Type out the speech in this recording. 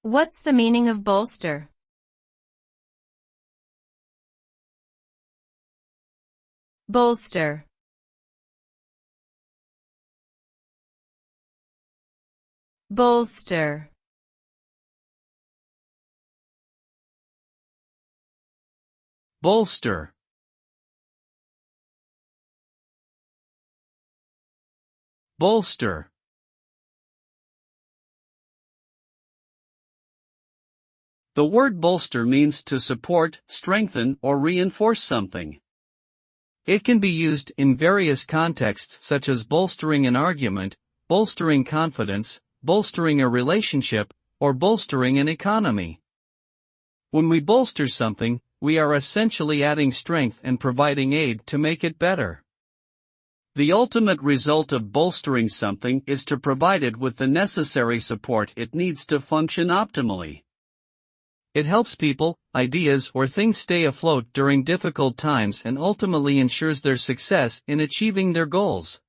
What's the meaning of bolster? Bolster. Bolster. Bolster. Bolster. The word bolster means to support, strengthen, or reinforce something. It can be used in various contexts such as bolstering an argument, bolstering confidence, bolstering a relationship, or bolstering an economy. When we bolster something, we are essentially adding strength and providing aid to make it better. The ultimate result of bolstering something is to provide it with the necessary support it needs to function optimally. It helps people, ideas, or things stay afloat during difficult times and ultimately ensures their success in achieving their goals.